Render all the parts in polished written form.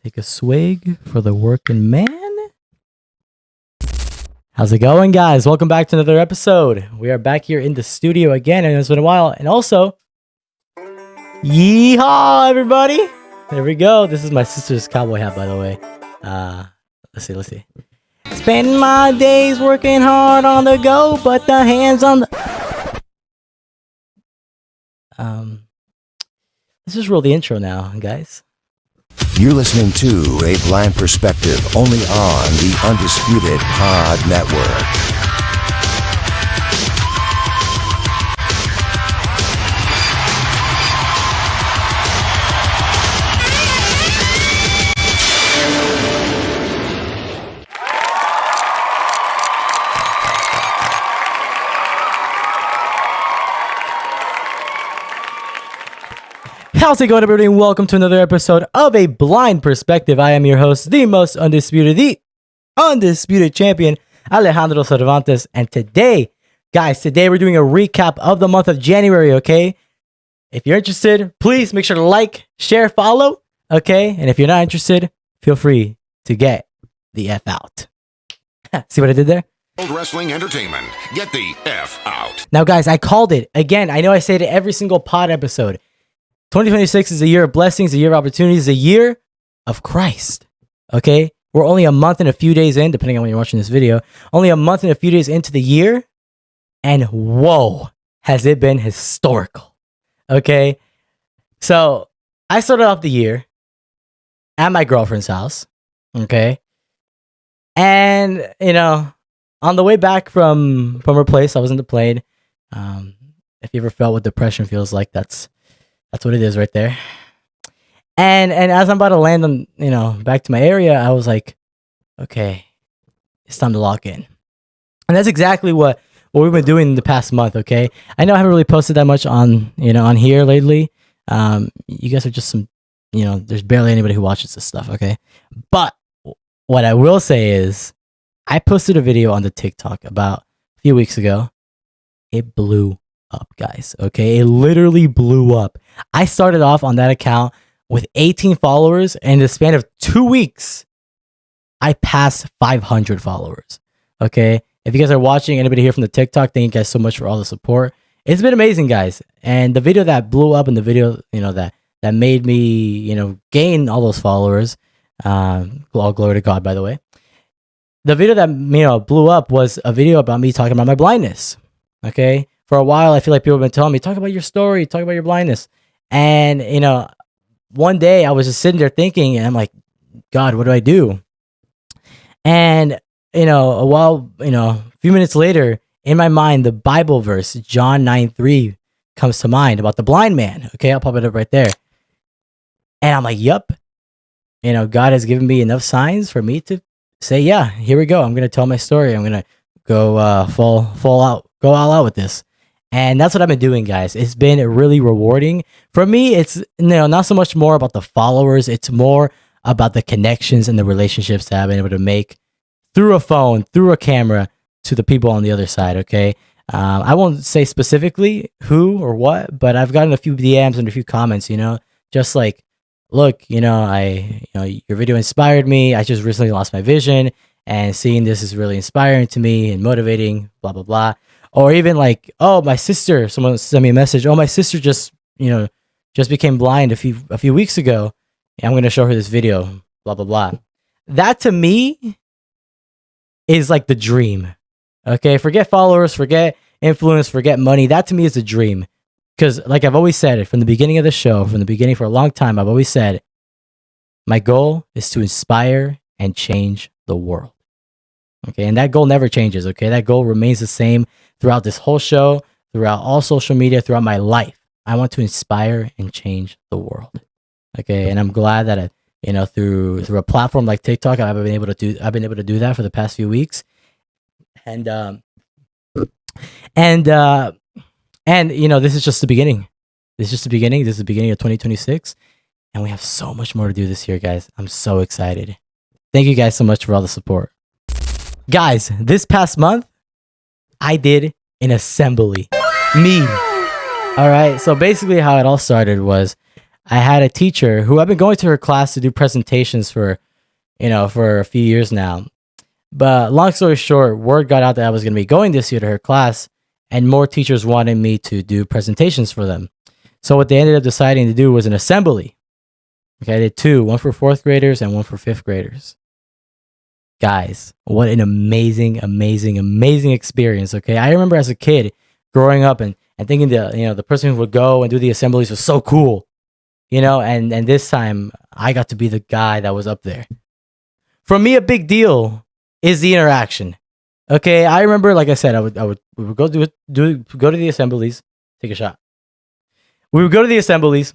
Take a swig for the working man. How's it going, guys? Welcome back to another episode. We are back here in the studio again, and it's been a while. And also, yeehaw, everybody! There we go. This is my sister's cowboy hat, by the way. Let's see. Spend my days working hard on the go, but the hands on the... Let's just roll the intro now, guys. You're listening to A Blind Perspective, only on the Undisputed Pod Network. How's it going, everybody? And welcome to another episode of A Blind Perspective. I am your host, the undisputed champion, Alejandro Cervantes. And today we're doing a recap of the month of January, okay? If you're interested, please make sure to like, share, follow, okay? And if you're not interested, feel free to get the F out. See what I did there? World Wrestling Entertainment. Get the F out. Now, guys, I called it. Again, I know I say it every single pod episode. 2026 is a year of blessings, a year of opportunities, a year of Christ. Okay? We're only a month and a few days in, depending on when you're watching this video, only a month and a few days into the year, and whoa, has it been historical. Okay? So, I started off the year at my girlfriend's house. Okay? And, on the way back from her place, I was in the plane. If you ever felt what depression feels like, that's what it is right there. And as I'm about to land on, back to my area, I was like, okay, it's time to lock in. And that's exactly what we've been doing in the past month, okay? I know I haven't really posted that much on here lately. You guys are just some, there's barely anybody who watches this stuff, okay? But what I will say is, I posted a video on the TikTok about a few weeks ago. It blew up, guys. Okay, it literally blew up. I started off on that account with 18 followers, and in the span of 2 weeks, I passed 500 followers. Okay, if you guys are watching, anybody here from the TikTok, thank you guys so much for all the support. It's been amazing, guys. And the video that blew up, and the video that made me gain all those followers, all glory to God, by the way. The video that blew up was a video about me talking about my blindness. Okay. For a while, I feel like people have been telling me, talk about your story, talk about your blindness. And, one day I was just sitting there thinking, and I'm like, God, what do I do? And, a few minutes later, in my mind, the Bible verse, John 9:3, comes to mind about the blind man. Okay, I'll pop it up right there. And I'm like, yup. God has given me enough signs for me to say, yeah, here we go. I'm going to tell my story. I'm going to go go all out with this. And that's what I've been doing, guys. It's been really rewarding. For me, it's not so much more about the followers. It's more about the connections and the relationships that I've been able to make through a phone, through a camera, to the people on the other side, okay? I won't say specifically who or what, but I've gotten a few DMs and a few comments, just like, look, your video inspired me. I just recently lost my vision, and seeing this is really inspiring to me and motivating, blah, blah, blah. Or even like, oh, my sister, someone sent me a message. Oh, my sister just became blind a few weeks ago. I'm going to show her this video, blah, blah, blah. That to me is like the dream. Okay. Forget followers, forget influence, forget money. That to me is the dream. Because like I've always said it from the beginning of the show, from the beginning for a long time, I've always said, my goal is to inspire and change the world. Okay, and that goal never changes, okay? That goal remains the same throughout this whole show, throughout all social media, throughout my life. I want to inspire and change the world. Okay, and I'm glad that through a platform like TikTok, I've been able to do that for the past few weeks. And this is just the beginning. This is the beginning of 2026, and we have so much more to do this year, guys. I'm so excited. Thank you guys so much for all the support. Guys, this past month, I did an assembly. Me. All right. So basically how it all started was I had a teacher who I've been going to her class to do presentations for, for a few years now. But long story short, word got out that I was going to be going this year to her class, and more teachers wanted me to do presentations for them. So what they ended up deciding to do was an assembly. Okay, I did two, one for fourth graders and one for fifth graders. Guys, what an amazing, amazing, amazing experience. Okay, I remember as a kid growing up and thinking that, the person who would go and do the assemblies was so cool, and this time I got to be the guy that was up there. For me, a big deal is the interaction. Okay, I remember, like I said, we would go go to the assemblies, take a shot. We would go to the assemblies,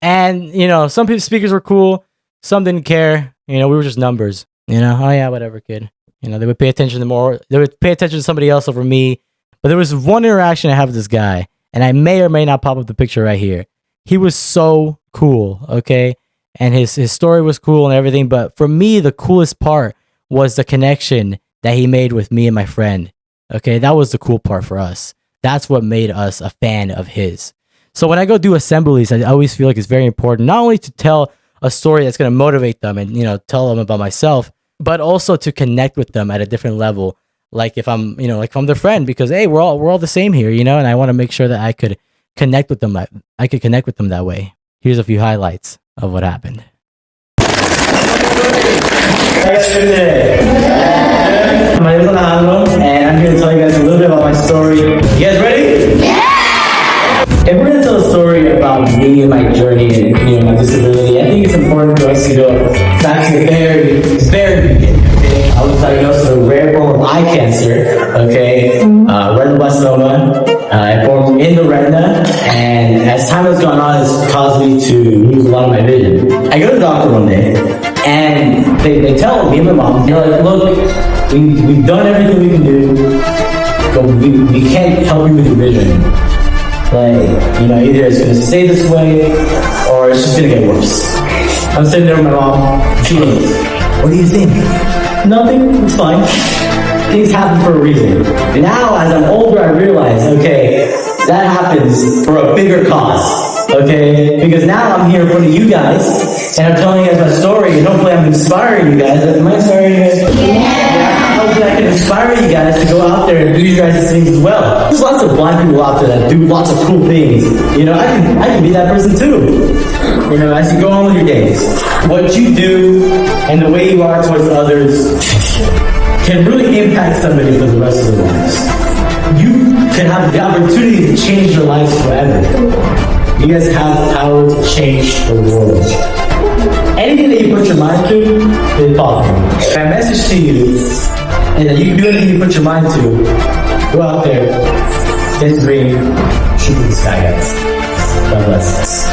and some people speakers were cool, some didn't care. We were just numbers. Oh yeah, whatever, kid. They would pay attention to somebody else over me. But there was one interaction I had with this guy, and I may or may not pop up the picture right here. He was so cool, okay, and his story was cool and everything. But for me, the coolest part was the connection that he made with me and my friend. Okay, that was the cool part for us. That's what made us a fan of his. So when I go do assemblies, I always feel like it's very important not only to tell a story that's going to motivate them and tell them about myself, but also to connect with them at a different level. Like if I'm their friend, because hey, we're all the same here, and I want to make sure that I could connect with them. I could connect with them that way. Here's a few highlights of what happened. My name is Alejandro, and I'm here to tell you guys a little bit about my story. You guys ready? Yeah! If we're going to tell a story about me and my journey and my disability, I think it's important for us to go back to the very beginning. Okay? I was diagnosed with a rare form of eye cancer. Okay, retinoblastoma. I formed in the retina, and as time has gone on, it's caused me to lose a lot of my vision. I go to the doctor one day, and they tell me and my mom, they're like, look, we've done everything we can do, but we can't help you with your vision. Like, either it's going to stay this way, or it's just going to get worse. I'm sitting there with my mom, she goes, what do you think? Nothing, it's fine. Things happen for a reason. And now, as I'm older, I realize, okay, that happens for a bigger cause. Okay? Because now I'm here in front of you guys, and I'm telling you guys my story, and hopefully I'm inspiring you guys. Am I inspiring you guys? Yeah! Hopefully I can inspire you guys to go out there and do you guys' things as well. There's lots of blind people out there that do lots of cool things. I can be that person too. As you go on with your days. What you do and the way you are towards others can really impact somebody for the rest of their lives. You can have the opportunity to change your lives forever. You guys have the power to change the world. Anything that you put your mind to is possible. My message to you is that you can do anything you put your mind to. Go out there, get the dream, shoot for the sky, guys. God bless.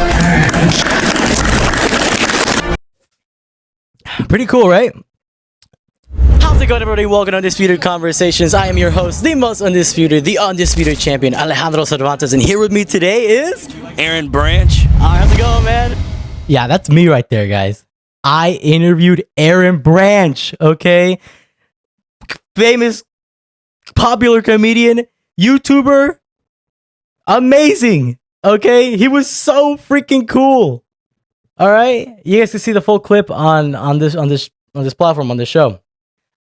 Pretty cool, right? How's it going, everybody? Welcome to Undisputed Conversations. I am your host, the most undisputed, the undisputed champion, Alejandro Cervantes, and here with me today is Aaron Branch. How's it going, man? Yeah, that's me right there, guys. I interviewed Aaron Branch, okay? Famous, popular comedian, YouTuber, amazing, okay? He was so freaking cool. All right, you guys can see the full clip on this platform, on this show.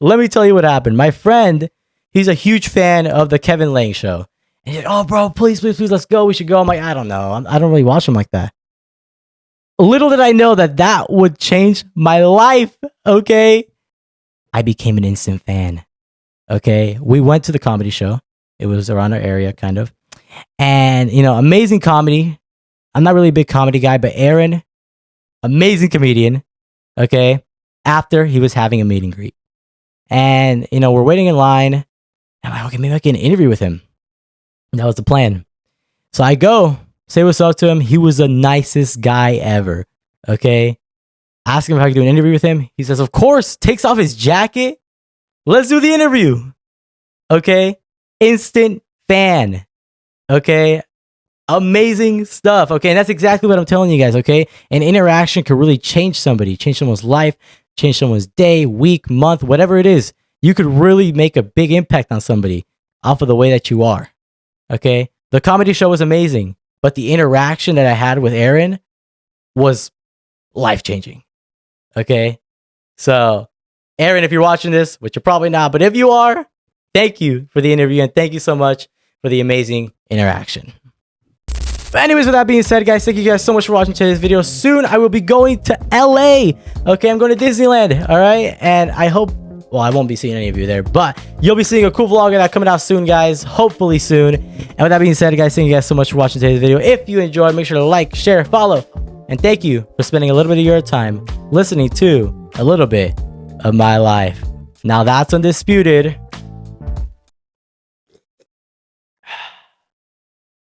Let me tell you what happened. My friend, he's a huge fan of the Kevin Lang show. And he's like, oh, bro, please, let's go. We should go. I'm like, I don't know. I don't really watch him like that. Little did I know that would change my life, okay? I became an instant fan, okay? We went to the comedy show. It was around our area, kind of. And, amazing comedy. I'm not really a big comedy guy, but Aaron, amazing comedian, okay? After he was having a meet and greet. And, we're waiting in line. I'm like, okay, maybe I can interview with him. That was the plan. So I go, say what's up to him. He was the nicest guy ever, okay? Ask him if I could do an interview with him. He says, of course, takes off his jacket. Let's do the interview, okay? Instant fan, okay? Amazing stuff, okay? And that's exactly what I'm telling you guys, okay? An interaction could really change somebody, change someone's life, change someone's day, week, month, whatever it is. You could really make a big impact on somebody off of the way that you are, okay? The comedy show was amazing, but the interaction that I had with Aaron was life changing. Okay. So, Aaron, if you're watching this, which you're probably not, but if you are, thank you for the interview and thank you so much for the amazing interaction. But anyways, with that being said, guys, thank you guys so much for watching today's video. Soon, I will be going to LA. Okay, I'm going to Disneyland. All right. And I hope, well, I won't be seeing any of you there, but you'll be seeing a cool vlog of that coming out soon, guys. Hopefully soon. And with that being said, guys, thank you guys so much for watching today's video. If you enjoyed, make sure to like, share, follow. And thank you for spending a little bit of your time listening to a little bit of my life. Now that's undisputed.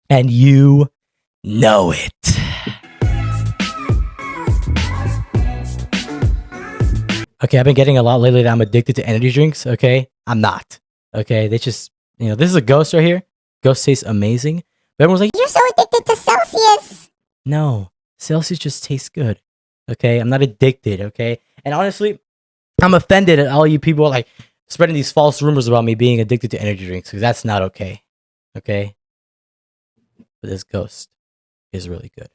And you know it. Okay, I've been getting a lot lately that I'm addicted to energy drinks. Okay, I'm not. Okay, they just, this is a Ghost right here. Ghost tastes amazing. But everyone's like, You're so addicted to Celsius. no, Celsius just tastes good. Okay, I'm not addicted. Okay, and honestly, I'm offended at all you people like spreading these false rumors about me being addicted to energy drinks because that's not okay. Okay, but this Ghost is really good.